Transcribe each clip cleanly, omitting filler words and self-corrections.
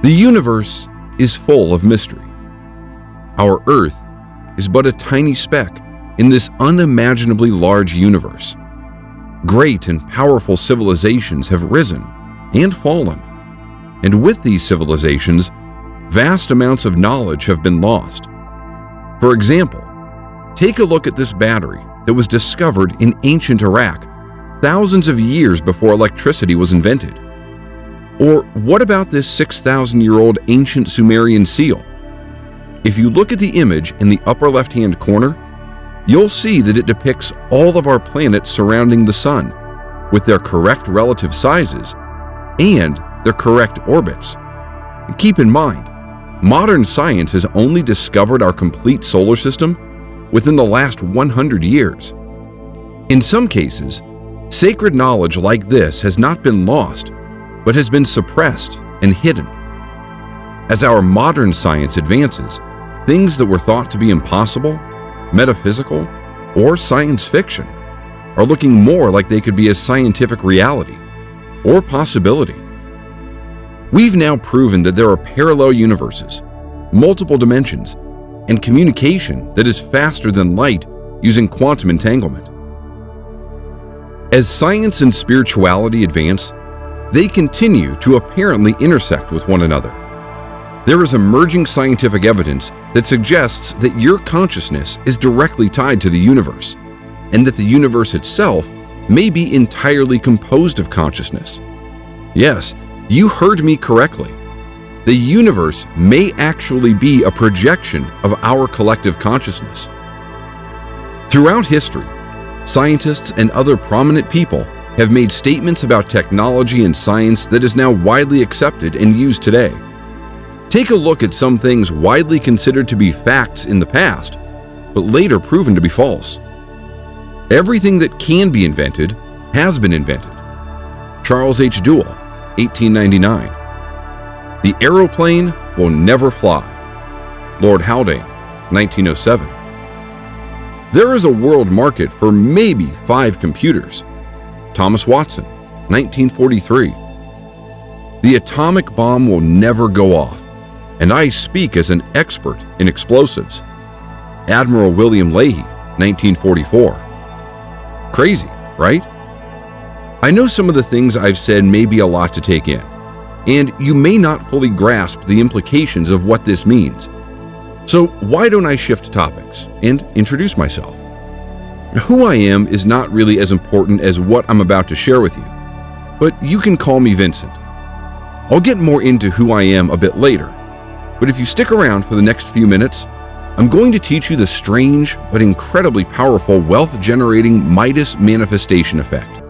The universe is full of mystery. Our Earth is but a tiny speck in this unimaginably large universe. Great and powerful civilizations have risen and fallen, and with these civilizations, vast amounts of knowledge have been lost. For example, take a look at this battery that was discovered in ancient Iraq thousands of years before electricity was invented. Or what about this 6,000-year-old ancient Sumerian seal? If you look at the image in the upper left-hand corner, you'll see that it depicts all of our planets surrounding the Sun, with their correct relative sizes and their correct orbits. And keep in mind, modern science has only discovered our complete solar system within the last 100 years. In some cases, sacred knowledge like this has not been lost, but has been suppressed and hidden. As our modern science advances, things that were thought to be impossible, metaphysical, or science fiction are looking more like they could be a scientific reality or possibility. We've now proven that there are parallel universes, multiple dimensions, and communication that is faster than light using quantum entanglement. As science and spirituality advance, they continue to apparently intersect with one another. There is emerging scientific evidence that suggests that your consciousness is directly tied to the universe, and that the universe itself may be entirely composed of consciousness. Yes, you heard me correctly. The universe may actually be a projection of our collective consciousness. Throughout history, scientists and other prominent people have made statements about technology and science that is now widely accepted and used today. Take a look at some things widely considered to be facts in the past, but later proven to be false. Everything that can be invented has been invented. Charles H. Duell, 1899. The aeroplane will never fly. Lord Haldane, 1907. There is a world market for maybe 5 computers. Thomas Watson, 1943. The atomic bomb will never go off, and I speak as an expert in explosives. Admiral William Leahy, 1944. Crazy, right? I know some of the things I've said may be a lot to take in, and you may not fully grasp the implications of what this means. So why don't I shift topics and introduce myself? Who I am is not really as important as what I'm about to share with you, but you can call me Vincent. I'll get more into who I am a bit later, but if you stick around for the next few minutes, I'm going to teach you the strange but incredibly powerful wealth-generating Midas Manifestation effect.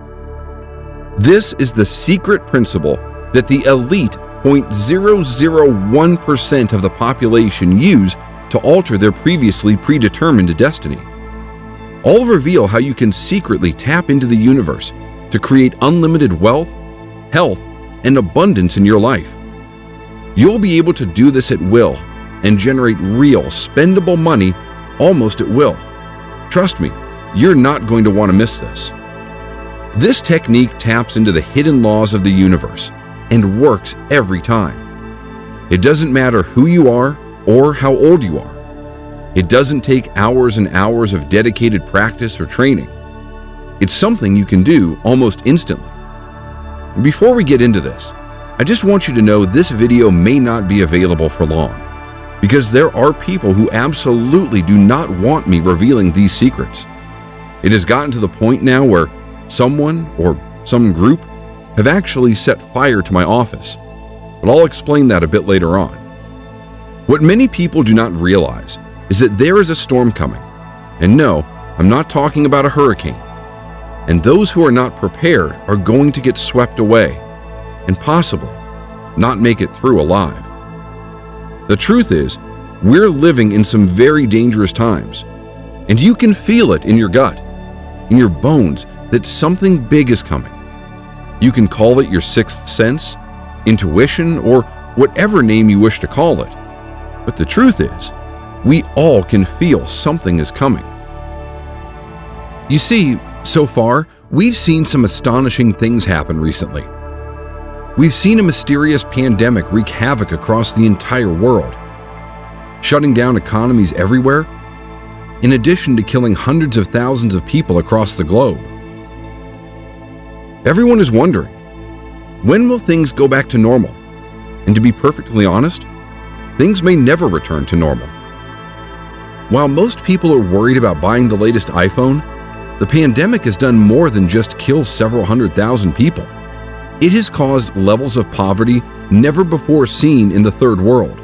This is the secret principle that the elite 0.001% of the population use to alter their previously predetermined destiny. I'll reveal how you can secretly tap into the universe to create unlimited wealth, health, and abundance in your life. You'll be able to do this at will and generate real, spendable money almost at will. Trust me, you're not going to want to miss this. This technique taps into the hidden laws of the universe and works every time. It doesn't matter who you are or how old you are. It doesn't take hours and hours of dedicated practice or training. It's something you can do almost instantly. Before we get into this, I just want you to know this video may not be available for long, because there are people who absolutely do not want me revealing these secrets. It has gotten to the point now where someone or some group have actually set fire to my office, but I'll explain that a bit later on. What many people do not realize is that there is a storm coming, and no, I'm not talking about a hurricane, and those who are not prepared are going to get swept away and possibly not make it through alive. The truth is, we're living in some very dangerous times, and you can feel it in your gut, in your bones, that something big is coming. You can call it your sixth sense, intuition, or whatever name you wish to call it. But the truth is, we all can feel something is coming. You see, so far, we've seen some astonishing things happen recently. We've seen a mysterious pandemic wreak havoc across the entire world, shutting down economies everywhere, in addition to killing hundreds of thousands of people across the globe. Everyone is wondering, when will things go back to normal? And to be perfectly honest, things may never return to normal. While most people are worried about buying the latest iPhone, the pandemic has done more than just kill several 100,000 people. It has caused levels of poverty never before seen in the third world.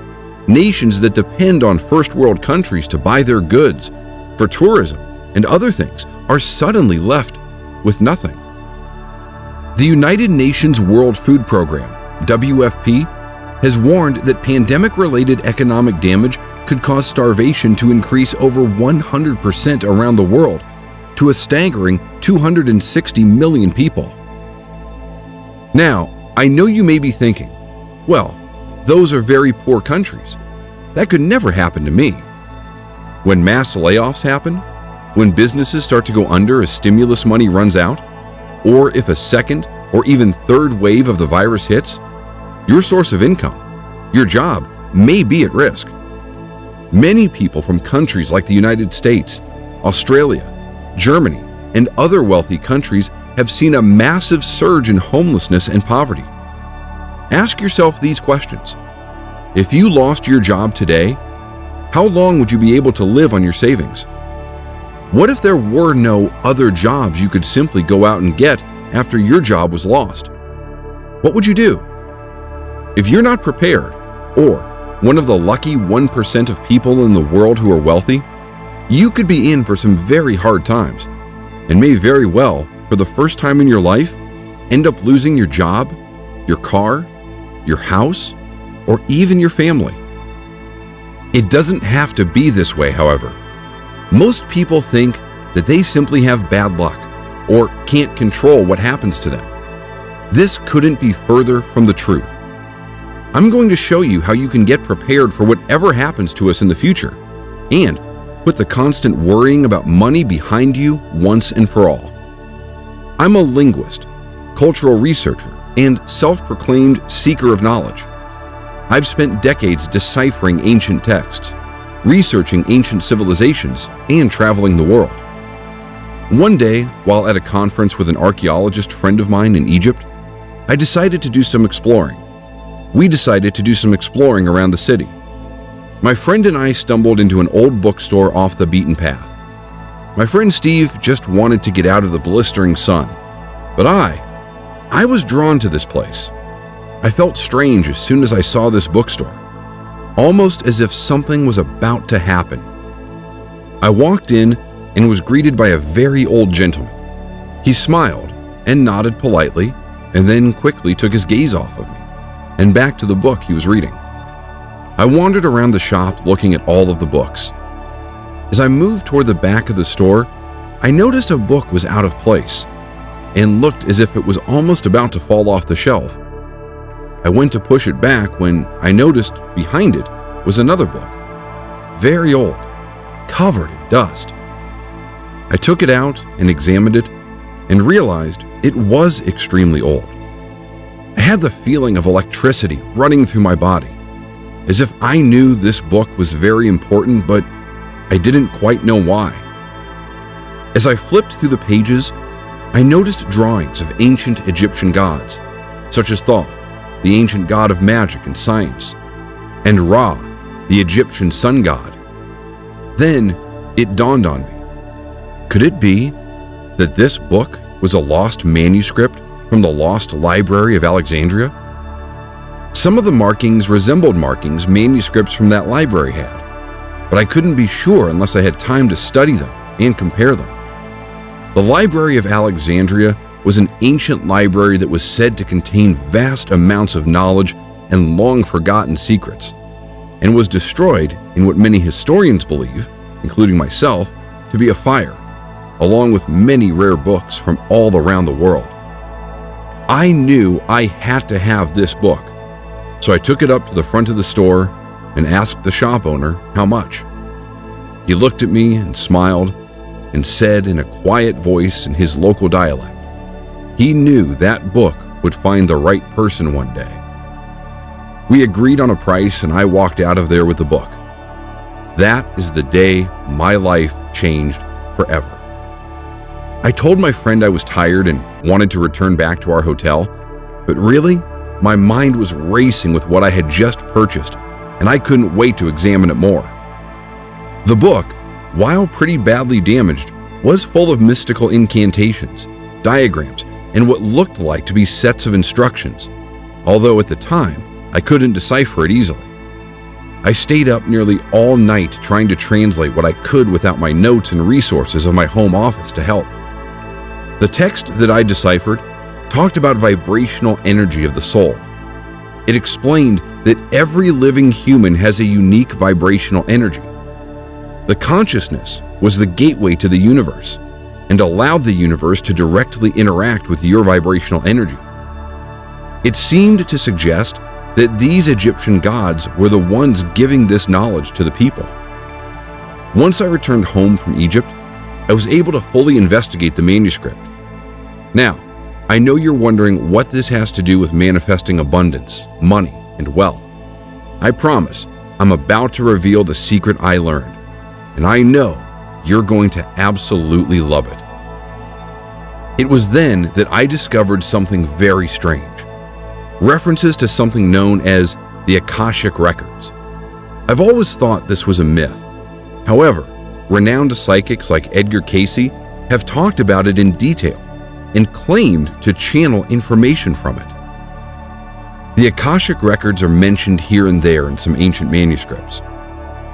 Nations that depend on first world countries to buy their goods, for tourism and other things, are suddenly left with nothing. The United Nations World Food Program, WFP, has warned that pandemic-related economic damage could cause starvation to increase over 100% around the world to a staggering 260 million people. Now, I know you may be thinking, well, those are very poor countries. That could never happen to me. When mass layoffs happen, when businesses start to go under as stimulus money runs out, or if a second or even third wave of the virus hits, your source of income, your job, may be at risk. Many people from countries like the United States, Australia, Germany, and other wealthy countries have seen a massive surge in homelessness and poverty. Ask yourself these questions. If you lost your job today, how long would you be able to live on your savings? What if there were no other jobs you could simply go out and get after your job was lost? What would you do? If you're not prepared, or one of the lucky 1% of people in the world who are wealthy, you could be in for some very hard times, and may very well, for the first time in your life, end up losing your job, your car, your house, or even your family. It doesn't have to be this way, however. Most people think that they simply have bad luck or can't control what happens to them. This couldn't be further from the truth. I'm going to show you how you can get prepared for whatever happens to us in the future and put the constant worrying about money behind you once and for all. I'm a linguist, cultural researcher, and self-proclaimed seeker of knowledge. I've spent decades deciphering ancient texts, researching ancient civilizations, and traveling the world. One day, while at a conference with an archaeologist friend of mine in Egypt, I decided to do some exploring. We decided to do some exploring around the city. My friend and I stumbled into an old bookstore off the beaten path. My friend Steve just wanted to get out of the blistering sun, but I was drawn to this place. I felt strange as soon as I saw this bookstore, almost as if something was about to happen. I walked in and was greeted by a very old gentleman. He smiled and nodded politely, and then quickly took his gaze off of me and back to the book he was reading. I wandered around the shop looking at all of the books. As I moved toward the back of the store, I noticed a book was out of place and looked as if it was almost about to fall off the shelf. I went to push it back when I noticed behind it was another book, very old, covered in dust. I took it out and examined it and realized it was extremely old. I had the feeling of electricity running through my body, as if I knew this book was very important, but I didn't quite know why. As I flipped through the pages, I noticed drawings of ancient Egyptian gods, such as Thoth, the ancient god of magic and science, and Ra, the Egyptian sun god. Then it dawned on me. Could it be that this book was a lost manuscript from the lost Library of Alexandria? Some of the markings resembled markings manuscripts from that library had, but I couldn't be sure unless I had time to study them and compare them. The Library of Alexandria was an ancient library that was said to contain vast amounts of knowledge and long-forgotten secrets, and was destroyed in what many historians believe, including myself, to be a fire, along with many rare books from all around the world. I knew I had to have this book, so I took it up to the front of the store and asked the shop owner how much. He looked at me and smiled and said in a quiet voice in his local dialect, he knew that book would find the right person one day. We agreed on a price and I walked out of there with the book. That is the day my life changed forever. I told my friend I was tired and wanted to return back to our hotel, but really, my mind was racing with what I had just purchased, and I couldn't wait to examine it more. The book, while pretty badly damaged, was full of mystical incantations, diagrams, and what looked like to be sets of instructions, although at the time, I couldn't decipher it easily. I stayed up nearly all night trying to translate what I could without my notes and resources of my home office to help. The text that I deciphered talked about vibrational energy of the soul. It explained that every living human has a unique vibrational energy. The consciousness was the gateway to the universe and allowed the universe to directly interact with your vibrational energy. It seemed to suggest that these Egyptian gods were the ones giving this knowledge to the people. Once I returned home from Egypt, I was able to fully investigate the manuscript. Now, I know you're wondering what this has to do with manifesting abundance, money, and wealth. I promise I'm about to reveal the secret I learned, and I know you're going to absolutely love it. It was then that I discovered something very strange. References to something known as the Akashic Records. I've always thought this was a myth. However, renowned psychics like Edgar Cayce have talked about it in detail and claimed to channel information from it. The Akashic Records are mentioned here and there in some ancient manuscripts.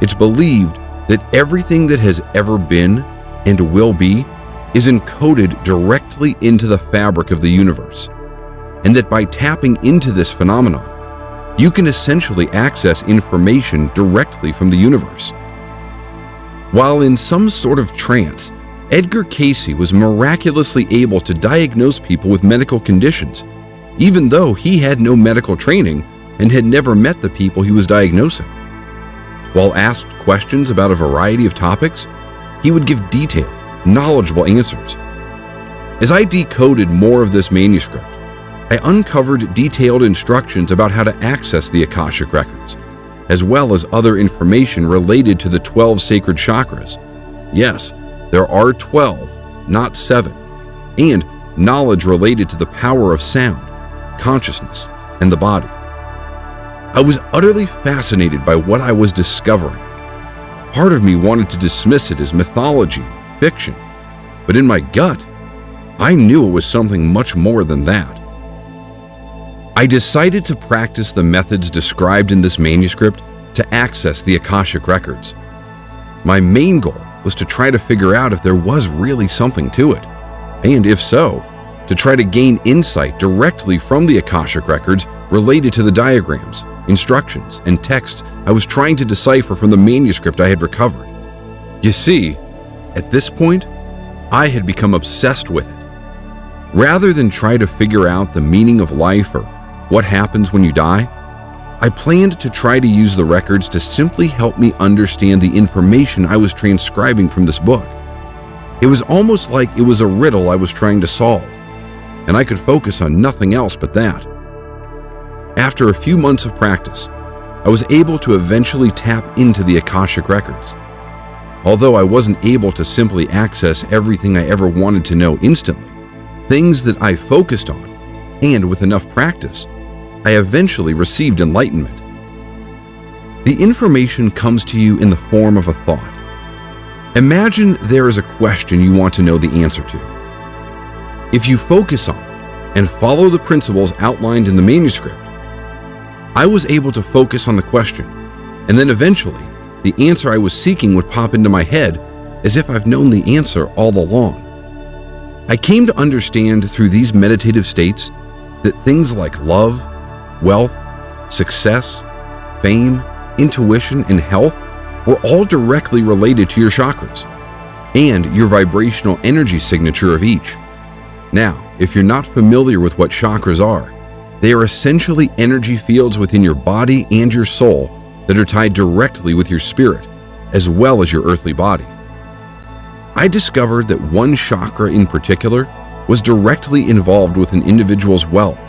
It's believed that everything that has ever been and will be is encoded directly into the fabric of the universe, and that by tapping into this phenomenon, you can essentially access information directly from the universe. While in some sort of trance, Edgar Cayce was miraculously able to diagnose people with medical conditions, even though he had no medical training and had never met the people he was diagnosing. While asked questions about a variety of topics, he would give detailed, knowledgeable answers. As I decoded more of this manuscript, I uncovered detailed instructions about how to access the Akashic Records, as well as other information related to the 12 sacred chakras. Yes, there are 12, not 7, and knowledge related to the power of sound, consciousness, and the body. I was utterly fascinated by what I was discovering. Part of me wanted to dismiss it as mythology, fiction, but in my gut, I knew it was something much more than that. I decided to practice the methods described in this manuscript to access the Akashic Records. My main goal was to try to figure out if there was really something to it, and if so, to try to gain insight directly from the Akashic Records related to the diagrams, instructions, and texts I was trying to decipher from the manuscript I had recovered. You see, at this point, I had become obsessed with it. Rather than try to figure out the meaning of life or what happens when you die, I planned to try to use the records to simply help me understand the information I was transcribing from this book. It was almost like it was a riddle I was trying to solve, and I could focus on nothing else but that. After a few months of practice, I was able to eventually tap into the Akashic Records. Although I wasn't able to simply access everything I ever wanted to know instantly, things that I focused on, and with enough practice, I eventually received enlightenment. The information comes to you in the form of a thought. Imagine there is a question you want to know the answer to. If you focus on it and follow the principles outlined in the manuscript, I was able to focus on the question, and then eventually, the answer I was seeking would pop into my head as if I've known the answer all along. I came to understand through these meditative states that things like love, wealth, success, fame, intuition, and health were all directly related to your chakras and your vibrational energy signature of each. Now, if you're not familiar with what chakras are, they are essentially energy fields within your body and your soul that are tied directly with your spirit, as well as your earthly body. I discovered that one chakra in particular was directly involved with an individual's wealth,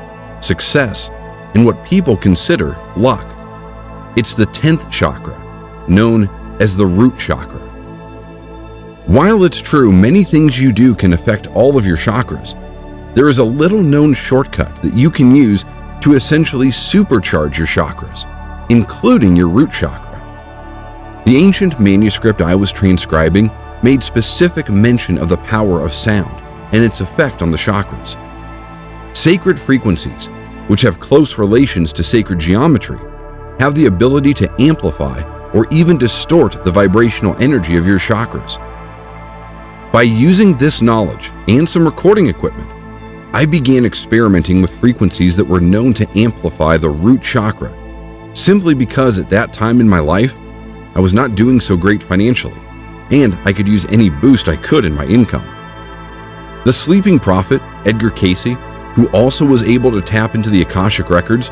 success, and what people consider luck. It's the 10th chakra, known as the root chakra. While it's true many things you do can affect all of your chakras, there is a little-known shortcut that you can use to essentially supercharge your chakras, including your root chakra. The ancient manuscript I was transcribing made specific mention of the power of sound and its effect on the chakras. Sacred frequencies, which have close relations to sacred geometry, have the ability to amplify or even distort the vibrational energy of your chakras. By using this knowledge and some recording equipment, I began experimenting with frequencies that were known to amplify the root chakra, simply because at that time in my life, I was not doing so great financially, and I could use any boost I could in my income. The sleeping prophet, Edgar Cayce, who also was able to tap into the Akashic Records,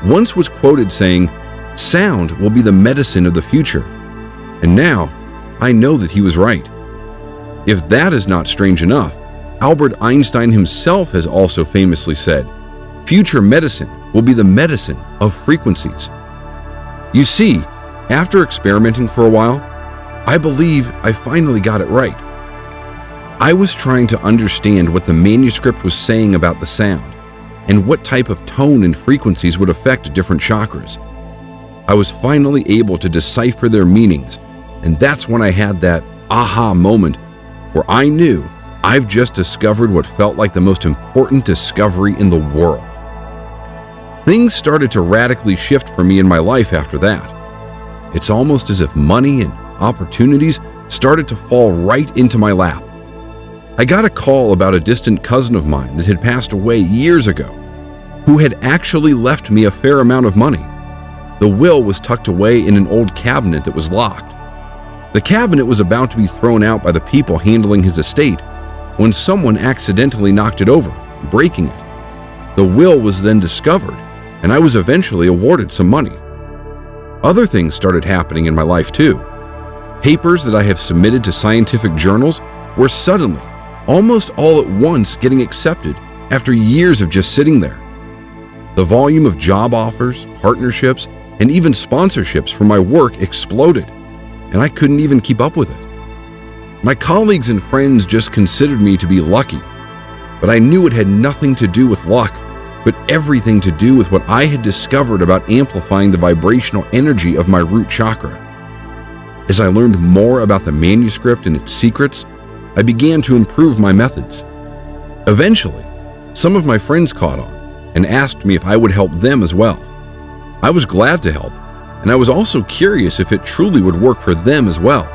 once was quoted saying, "Sound will be the medicine of the future." And now, I know that he was right. If that is not strange enough, Albert Einstein himself has also famously said, "Future medicine will be the medicine of frequencies." You see, after experimenting for a while, I believe I finally got it right. I was trying to understand what the manuscript was saying about the sound and what type of tone and frequencies would affect different chakras. I was finally able to decipher their meanings, and that's when I had that aha moment where I knew I've just discovered what felt like the most important discovery in the world. Things started to radically shift for me in my life after that. It's almost as if money and opportunities started to fall right into my lap. I got a call about a distant cousin of mine that had passed away years ago, who had actually left me a fair amount of money. The will was tucked away in an old cabinet that was locked. The cabinet was about to be thrown out by the people handling his estate when someone accidentally knocked it over, breaking it. The will was then discovered, and I was eventually awarded some money. Other things started happening in my life too. Papers that I have submitted to scientific journals were suddenly, almost all at once, getting accepted after years of just sitting there. The volume of job offers, partnerships, and even sponsorships for my work exploded, and I couldn't even keep up with it. My colleagues and friends just considered me to be lucky, but I knew it had nothing to do with luck, but everything to do with what I had discovered about amplifying the vibrational energy of my root chakra. As I learned more about the manuscript and its secrets, I began to improve my methods. Eventually, some of my friends caught on and asked me if I would help them as well. I was glad to help, and I was also curious if it truly would work for them as well.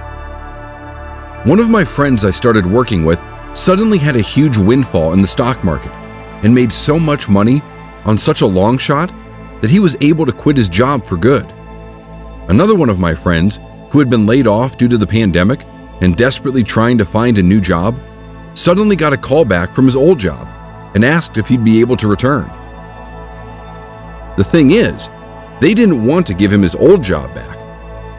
One of my friends I started working with suddenly had a huge windfall in the stock market and made so much money on such a long shot that he was able to quit his job for good. Another one of my friends, who had been laid off due to the pandemic and desperately trying to find a new job, suddenly got a call back from his old job and asked if he'd be able to return. The thing is, they didn't want to give him his old job back,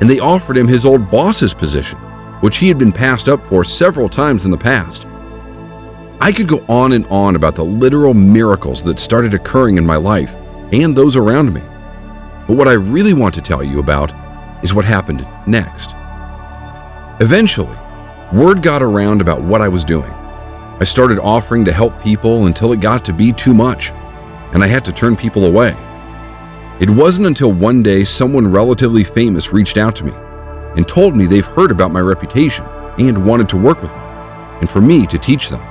and they offered him his old boss's position, which he had been passed up for several times in the past. I could go on and on about the literal miracles that started occurring in my life and those around me. But what I really want to tell you about is what happened next. Eventually, word got around about what I was doing. I started offering to help people until it got to be too much, and I had to turn people away. It wasn't until one day someone relatively famous reached out to me and told me they've heard about my reputation and wanted to work with me, and for me to teach them.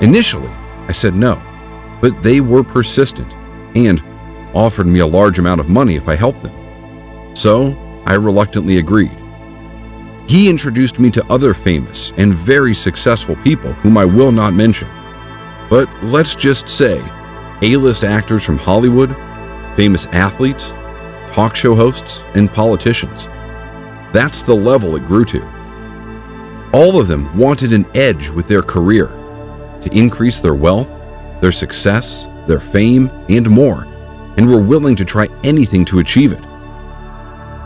Initially, I said no, but they were persistent and offered me a large amount of money if I helped them. So I reluctantly agreed. He introduced me to other famous and very successful people whom I will not mention. But let's just say A-list actors from Hollywood, famous athletes, talk show hosts, and politicians. That's the level it grew to. All of them wanted an edge with their career, to increase their wealth, their success, their fame, and more, and were willing to try anything to achieve it.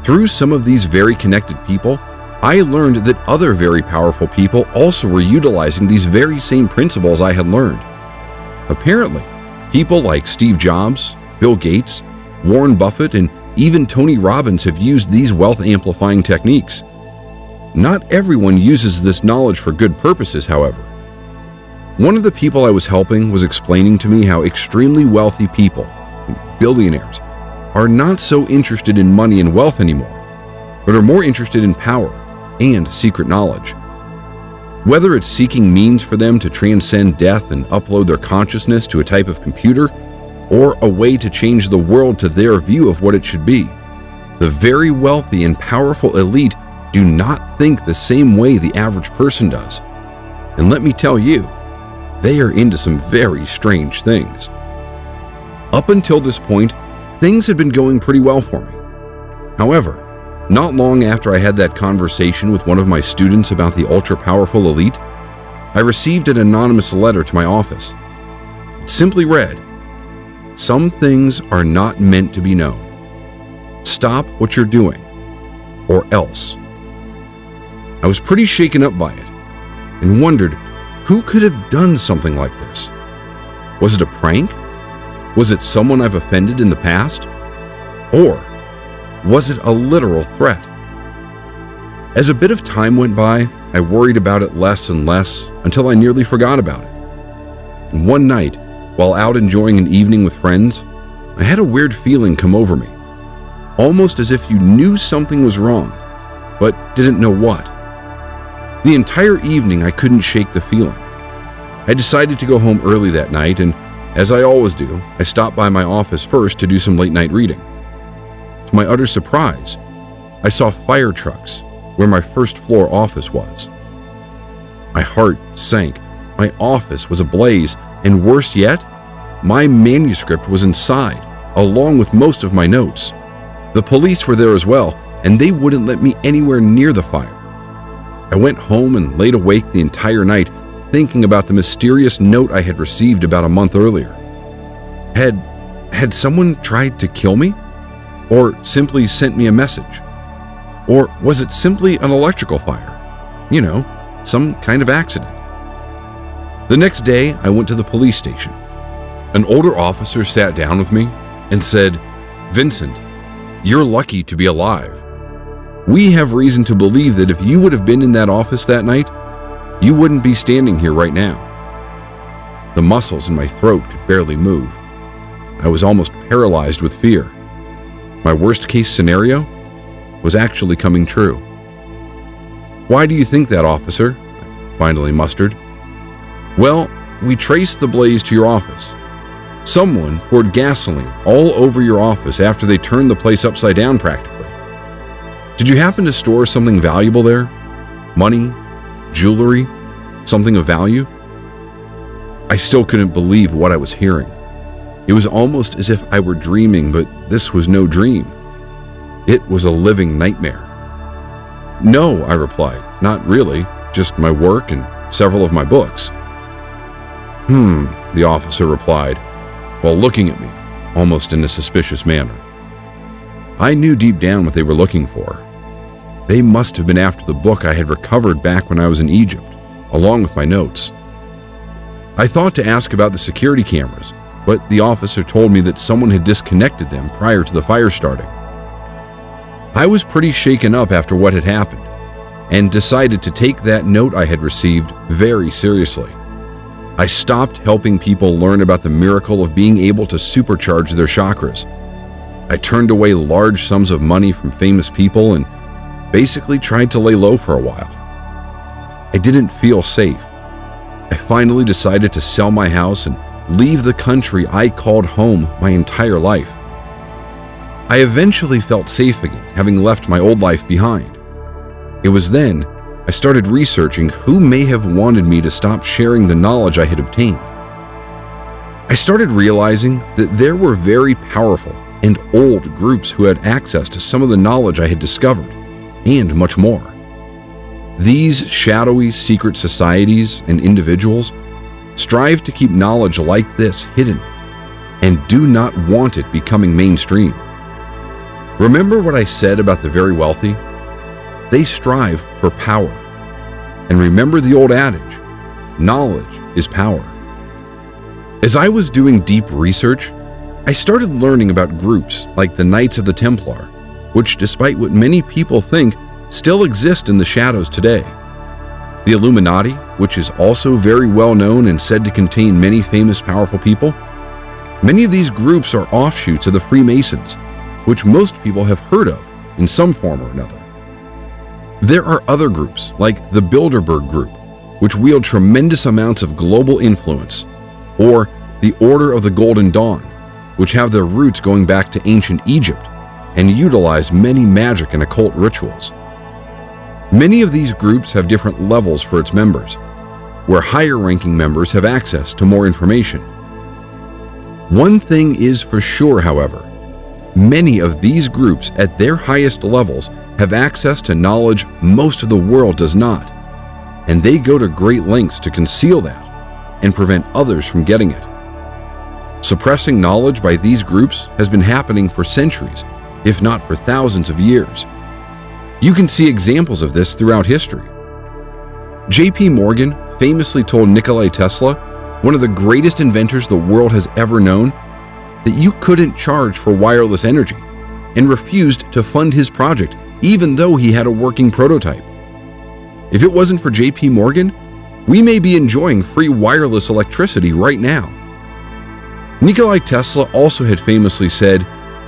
Through some of these very connected people, I learned that other very powerful people also were utilizing these very same principles I had learned. Apparently, People like Steve Jobs, Bill Gates, Warren Buffett, and even Tony Robbins have used these wealth-amplifying techniques. Not everyone uses this knowledge for good purposes, however. One of the people I was helping was explaining to me how extremely wealthy people, billionaires, are not so interested in money and wealth anymore, but are more interested in power and secret knowledge. Whether it's seeking means for them to transcend death and upload their consciousness to a type of computer, or a way to change the world to their view of what it should be, the very wealthy and powerful elite do not think the same way the average person does. And let me tell you, they are into some very strange things. Up until this point, things had been going pretty well for me. However, not long after I had that conversation with one of my students about the ultra-powerful elite, I received an anonymous letter to my office. It simply read, "Some things are not meant to be known. Stop what you're doing, or else." I was pretty shaken up by it and wondered who could have done something like this. Was it a prank? Was it someone I've offended in the past? Or was it a literal threat? As a bit of time went by, I worried about it less and less until I nearly forgot about it. And one night, while out enjoying an evening with friends, I had a weird feeling come over me, almost as if you knew something was wrong, but didn't know what. The entire evening I couldn't shake the feeling. I decided to go home early that night, and as I always do, I stopped by my office first to do some late-night reading. To my utter surprise, I saw fire trucks where my first-floor office was. My heart sank. My office was ablaze, and worse yet, my manuscript was inside, along with most of my notes. The police were there as well, and they wouldn't let me anywhere near the fire. I went home and laid awake the entire night, thinking about the mysterious note I had received about a month earlier. Had someone tried to kill me? Or simply sent me a message? Or was it simply an electrical fire? You know, some kind of accident. The next day, I went to the police station. An older officer sat down with me and said, "Vincent, you're lucky to be alive. We have reason to believe that if you would have been in that office that night, you wouldn't be standing here right now." The muscles in my throat could barely move. I was almost paralyzed with fear. My worst-case scenario was actually coming true. "Why do you think that, officer?" I finally mustered. "Well, we traced the blaze to your office. Someone poured gasoline all over your office after they turned the place upside down practically. Did you happen to store something valuable there? Money? Jewelry? Something of value?" I still couldn't believe what I was hearing. It was almost as if I were dreaming, but this was no dream. It was a living nightmare. "No," I replied, "not really, just my work and several of my books." The officer replied, while looking at me, almost in a suspicious manner. I knew deep down what they were looking for. They must have been after the book I had recovered back when I was in Egypt, along with my notes. I thought to ask about the security cameras, but the officer told me that someone had disconnected them prior to the fire starting. I was pretty shaken up after what had happened, and decided to take that note I had received very seriously. I stopped helping people learn about the miracle of being able to supercharge their chakras. I turned away large sums of money from famous people and basically tried to lay low for a while. I didn't feel safe. I finally decided to sell my house and leave the country I called home my entire life. I eventually felt safe again, having left my old life behind. It was then I started researching who may have wanted me to stop sharing the knowledge I had obtained. I started realizing that there were very powerful and old groups who had access to some of the knowledge I had discovered, and much more. These shadowy secret societies and individuals strive to keep knowledge like this hidden and do not want it becoming mainstream. Remember what I said about the very wealthy? They strive for power. And remember the old adage, knowledge is power. As I was doing deep research, I started learning about groups like the Knights of the Templar, which, despite what many people think, still exist in the shadows today. The Illuminati, which is also very well known and said to contain many famous powerful people. Many of these groups are offshoots of the Freemasons, which most people have heard of in some form or another. There are other groups like the Bilderberg Group, which wield tremendous amounts of global influence, or the Order of the Golden Dawn, which have their roots going back to ancient Egypt and utilize many magic and occult rituals. Many of these groups have different levels for its members, where higher-ranking members have access to more information. One thing is for sure, however, many of these groups at their highest levels have access to knowledge most of the world does not, and they go to great lengths to conceal that and prevent others from getting it. Suppressing knowledge by these groups has been happening for centuries, if not for thousands of years. You can see examples of this throughout history. J.P. Morgan famously told Nikola Tesla, one of the greatest inventors the world has ever known, that you couldn't charge for wireless energy, and refused to fund his project even though he had a working prototype. If it wasn't for J.P. Morgan, we may be enjoying free wireless electricity right now. Nikola Tesla also had famously said,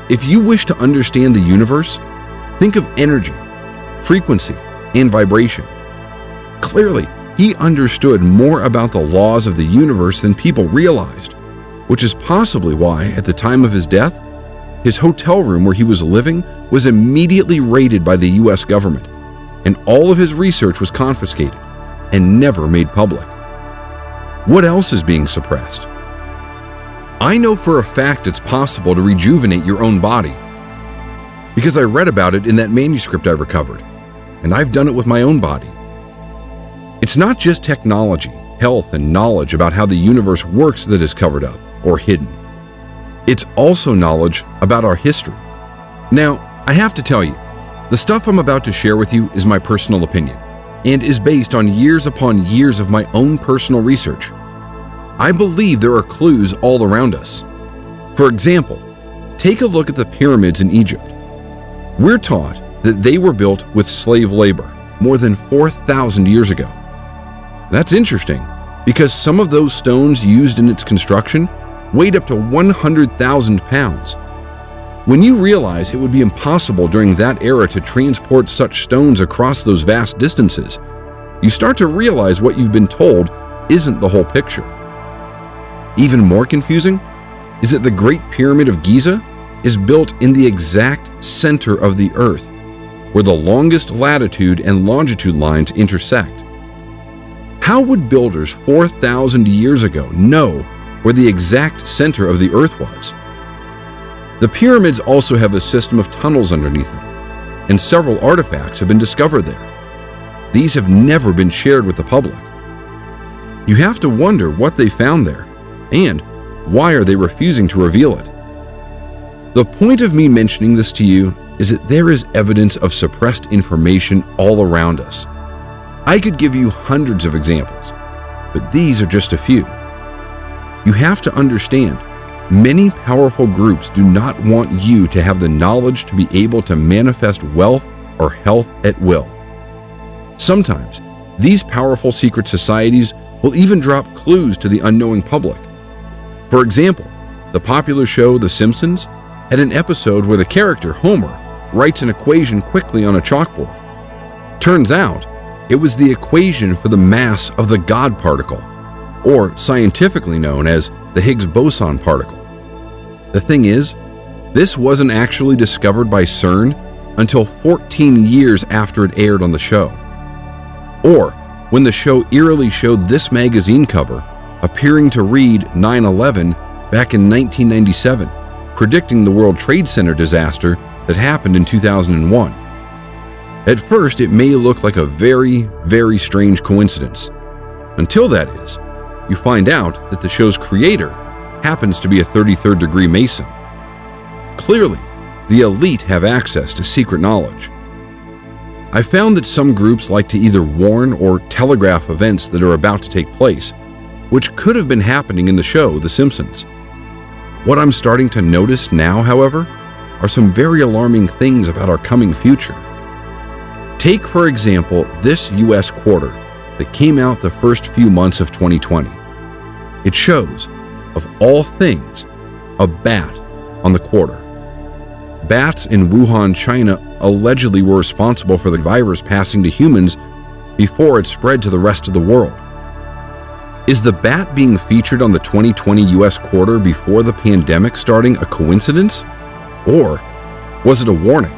"If you wish to understand the universe, think of energy, frequency, and vibration." Clearly, he understood more about the laws of the universe than people realized, which is possibly why, at the time of his death, his hotel room where he was living was immediately raided by the US government, and all of his research was confiscated and never made public. What else is being suppressed? I know for a fact it's possible to rejuvenate your own body, because I read about it in that manuscript I recovered, and I've done it with my own body. It's not just technology, health, and knowledge about how the universe works that is covered up or hidden. It's also knowledge about our history. Now, I have to tell you, the stuff I'm about to share with you is my personal opinion and is based on years upon years of my own personal research. I believe there are clues all around us. For example, take a look at the pyramids in Egypt. We're taught that they were built with slave labor more than 4,000 years ago. That's interesting because some of those stones used in its construction weighed up to 100,000 pounds. When you realize it would be impossible during that era to transport such stones across those vast distances, you start to realize what you've been told isn't the whole picture. Even more confusing is that the Great Pyramid of Giza is built in the exact center of the Earth, where the longest latitude and longitude lines intersect. How would builders 4,000 years ago know where the exact center of the Earth was? The pyramids also have a system of tunnels underneath them, and several artifacts have been discovered there. These have never been shared with the public. You have to wonder what they found there, and why are they refusing to reveal it? The point of me mentioning this to you is that there is evidence of suppressed information all around us. I could give you hundreds of examples, but these are just a few. You have to understand, many powerful groups do not want you to have the knowledge to be able to manifest wealth or health at will. Sometimes, these powerful secret societies will even drop clues to the unknowing public. For example, the popular show The Simpsons had an episode where the character Homer writes an equation quickly on a chalkboard. Turns out, it was the equation for the mass of the God particle, or scientifically known as the Higgs boson particle. The thing is, this wasn't actually discovered by CERN until 14 years after it aired on the show. Or when the show eerily showed this magazine cover appearing to read 9/11 back in 1997, predicting the World Trade Center disaster that happened in 2001. At first, it may look like a very, very strange coincidence. Until that is, you find out that the show's creator happens to be a 33rd degree Mason. Clearly, the elite have access to secret knowledge. I found that some groups like to either warn or telegraph events that are about to take place, which could have been happening in the show The Simpsons. What I'm starting to notice now, however, are some very alarming things about our coming future. Take, for example, this US quarter that came out the first few months of 2020. It shows, of all things, a bat on the quarter. Bats in Wuhan, China allegedly were responsible for the virus passing to humans before it spread to the rest of the world. Is the bat being featured on the 2020 US quarter before the pandemic starting a coincidence? Or was it a warning?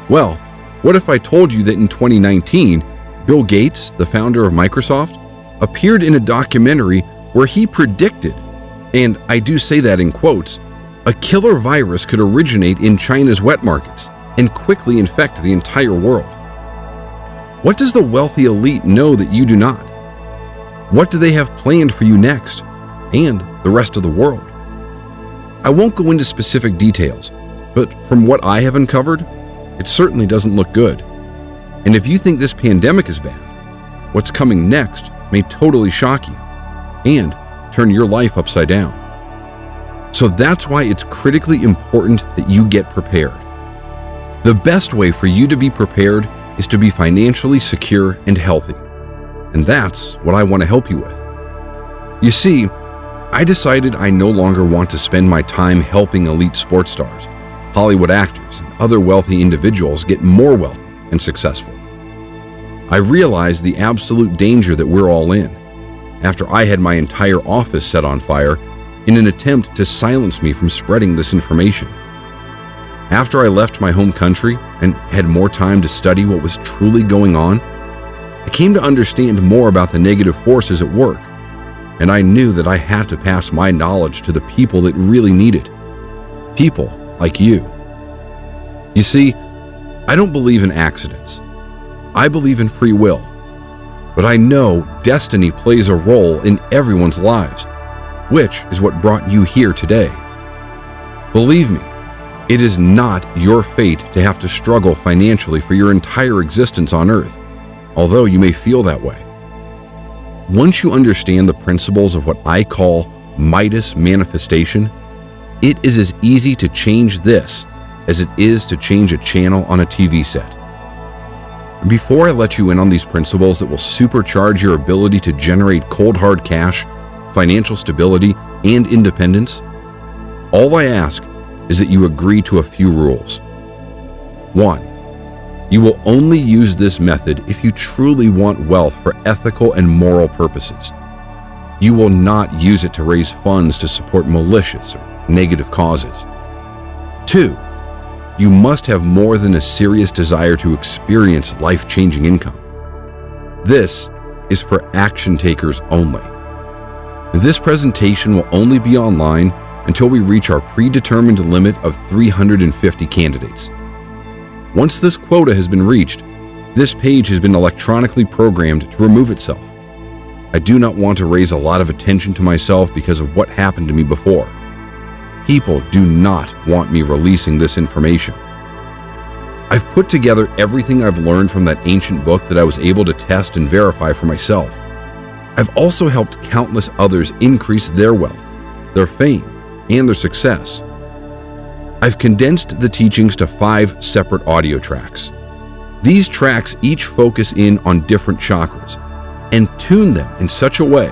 Well, what if I told you that in 2019, Bill Gates, the founder of Microsoft, appeared in a documentary where he predicted, and I do say that in quotes, a killer virus could originate in China's wet markets and quickly infect the entire world. What does the wealthy elite know that you do not? What do they have planned for you next, and the rest of the world? I won't go into specific details, but from what I have uncovered, it certainly doesn't look good. And if you think this pandemic is bad, what's coming next may totally shock you and turn your life upside down. So that's why it's critically important that you get prepared. The best way for you to be prepared is to be financially secure and healthy. And that's what I want to help you with. You see, I decided I no longer want to spend my time helping elite sports stars, Hollywood actors, and other wealthy individuals get more wealthy and successful. I realized the absolute danger that we're all in after I had my entire office set on fire in an attempt to silence me from spreading this information. After I left my home country and had more time to study what was truly going on, I came to understand more about the negative forces at work, and I knew that I had to pass my knowledge to the people that really need it. People like you. You see, I don't believe in accidents. I believe in free will. But I know destiny plays a role in everyone's lives, which is what brought you here today. Believe me, it is not your fate to have to struggle financially for your entire existence on Earth, although you may feel that way. Once you understand the principles of what I call Midas Manifestation, it is as easy to change this as it is to change a channel on a TV set. Before I let you in on these principles that will supercharge your ability to generate cold hard cash, financial stability, and independence, all I ask is that you agree to a few rules. 1. You will only use this method if you truly want wealth for ethical and moral purposes. You will not use it to raise funds to support malicious or negative causes. 2. You must have more than a serious desire to experience life-changing income. This is for action takers only. This presentation will only be online until we reach our predetermined limit of 350 candidates. Once this quota has been reached, this page has been electronically programmed to remove itself. I do not want to raise a lot of attention to myself because of what happened to me before. People do not want me releasing this information. I've put together everything I've learned from that ancient book that I was able to test and verify for myself. I've also helped countless others increase their wealth, their fame, and their success. I've condensed the teachings to 5 separate audio tracks. These tracks each focus in on different chakras and tune them in such a way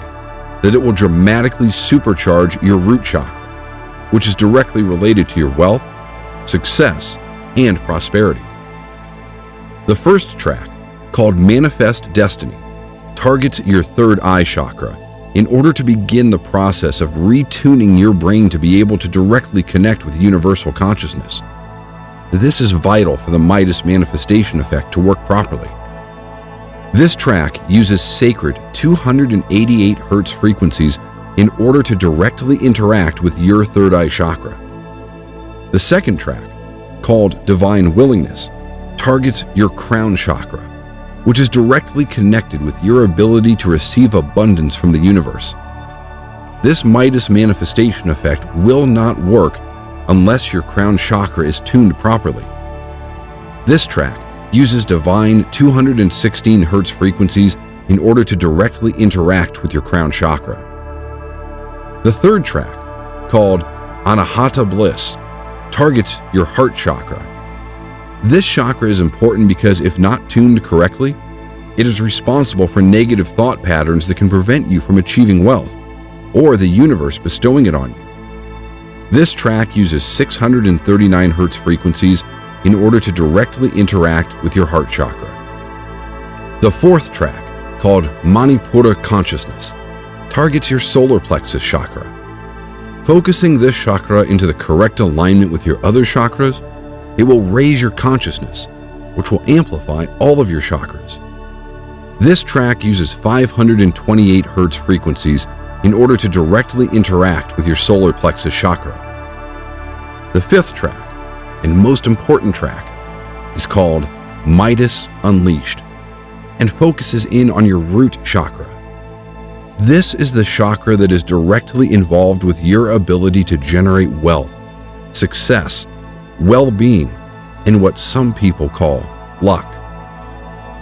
that it will dramatically supercharge your root chakra, which is directly related to your wealth, success, and prosperity. The first track, called Manifest Destiny, targets your third eye chakra in order to begin the process of retuning your brain to be able to directly connect with universal consciousness. This is vital for the Midas manifestation effect to work properly. This track uses sacred 288 Hz frequencies in order to directly interact with your third eye chakra. The second track, called Divine Willingness, targets your crown chakra, which is directly connected with your ability to receive abundance from the universe. This Midas manifestation effect will not work unless your crown chakra is tuned properly. This track uses divine 216 Hz frequencies in order to directly interact with your crown chakra. The third track, called Anahata Bliss, targets your heart chakra. This chakra is important because if not tuned correctly, it is responsible for negative thought patterns that can prevent you from achieving wealth, or the universe bestowing it on you. This track uses 639 Hz frequencies in order to directly interact with your heart chakra. The fourth track, called Manipura Consciousness, targets your solar plexus chakra. Focusing this chakra into the correct alignment with your other chakras, it will raise your consciousness, which will amplify all of your chakras. This track uses 528 Hz frequencies in order to directly interact with your solar plexus chakra. The fifth track, and most important track, is called Midas Unleashed and focuses in on your root chakra. This is the chakra that is directly involved with your ability to generate wealth, success, well-being, and what some people call luck.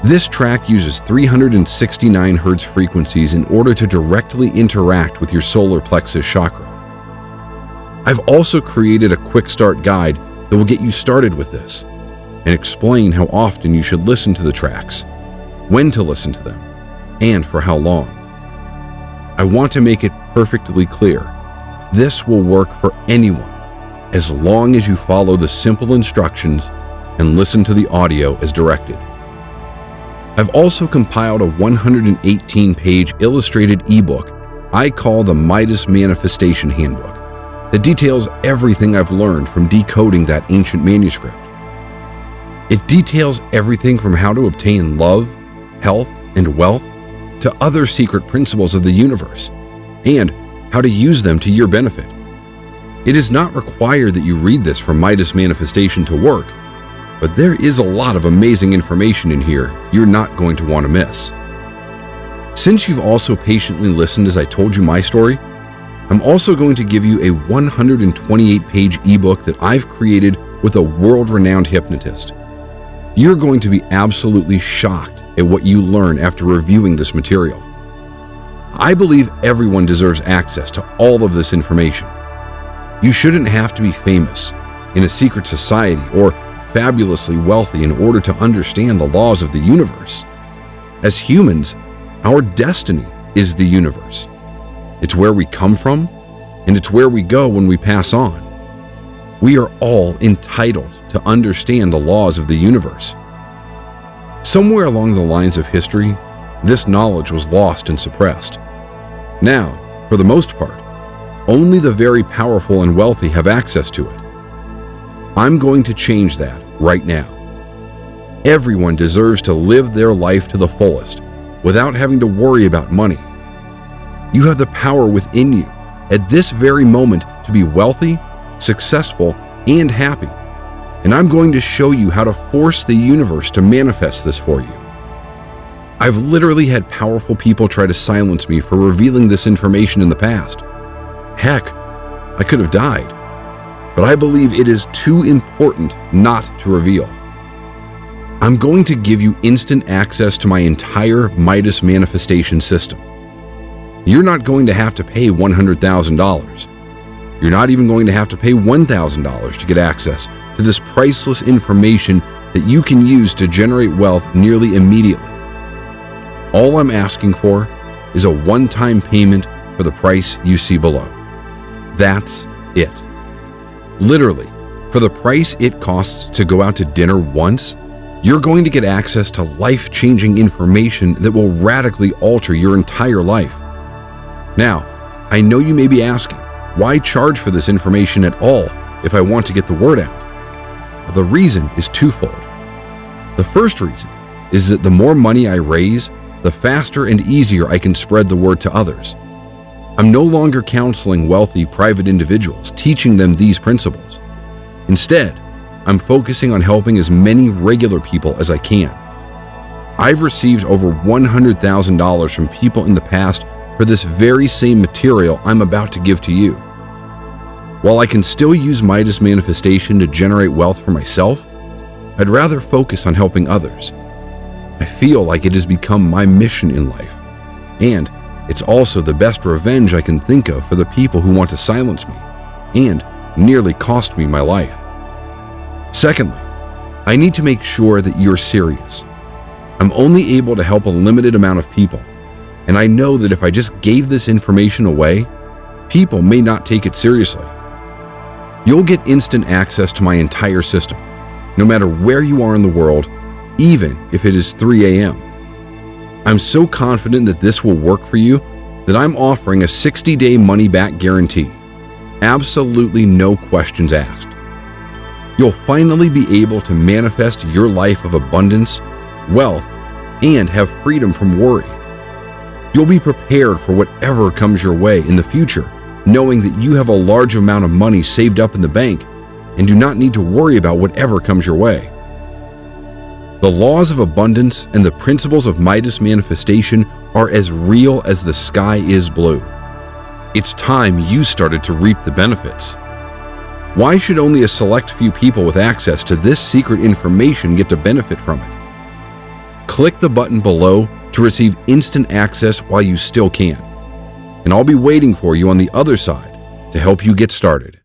This track uses 369 Hz frequencies in order to directly interact with your solar plexus chakra. I've also created a quick start guide that will get you started with this and explain how often you should listen to the tracks, when to listen to them, and for how long. I want to make it perfectly clear. This will work for anyone as long as you follow the simple instructions and listen to the audio as directed. I've also compiled a 118-page illustrated ebook I call the Midas Manifestation Handbook that details everything I've learned from decoding that ancient manuscript. It details everything from how to obtain love, health, and wealth to other secret principles of the universe and how to use them to your benefit. It is not required that you read this for Midas Manifestation to work, but there is a lot of amazing information in here you're not going to want to miss. Since you've also patiently listened as I told you my story, I'm also going to give you a 128-page ebook that I've created with a world-renowned hypnotist. You're going to be absolutely shocked at what you learn after reviewing this material. I believe everyone deserves access to all of this information. You shouldn't have to be famous, in a secret society, or fabulously wealthy in order to understand the laws of the universe. As humans, our destiny is the universe. It's where we come from, and it's where we go when we pass on. We are all entitled to understand the laws of the universe. Somewhere along the lines of history, this knowledge was lost and suppressed. Now, for the most part, only the very powerful and wealthy have access to it. I'm going to change that right now. Everyone deserves to live their life to the fullest without having to worry about money. You have the power within you at this very moment to be wealthy, successful, and happy. And I'm going to show you how to force the universe to manifest this for you. I've literally had powerful people try to silence me for revealing this information in the past. Heck, I could have died. But I believe it is too important not to reveal. I'm going to give you instant access to my entire Midas Manifestation System. You're not going to have to pay $100,000. You're not even going to have to pay $1,000 to get access to this priceless information that you can use to generate wealth nearly immediately. All I'm asking for is a one-time payment for the price you see below. That's it. Literally, for the price it costs to go out to dinner once, you're going to get access to life-changing information that will radically alter your entire life. Now, I know you may be asking, why charge for this information at all if I want to get the word out? Well, the reason is twofold. The first reason is that the more money I raise, the faster and easier I can spread the word to others. I'm no longer counseling wealthy private individuals, teaching them these principles. Instead, I'm focusing on helping as many regular people as I can. I've received over $100,000 from people in the past for this very same material I'm about to give to you. While I can still use Midas Manifestation to generate wealth for myself, I'd rather focus on helping others. I I feel like it has become my mission in life, and it's also the best revenge I can think of for the people who want to silence me and nearly cost me my life. Secondly, I need to make sure that you're serious. I'm only able to help a limited amount of people, and I know that if I just gave this information away, people may not take it seriously. You'll get instant access to my entire system, no matter where you are in the world, even if it is 3 a.m. I'm so confident that this will work for you that I'm offering a 60-day money-back guarantee. Absolutely no questions asked. You'll finally be able to manifest your life of abundance, wealth, and have freedom from worry. You'll be prepared for whatever comes your way in the future, knowing that you have a large amount of money saved up in the bank and do not need to worry about whatever comes your way. The laws of abundance and the principles of Midas manifestation are as real as the sky is blue. It's time you started to reap the benefits. Why should only a select few people with access to this secret information get to benefit from it? Click the button below to receive instant access while you still can, and I'll be waiting for you on the other side to help you get started.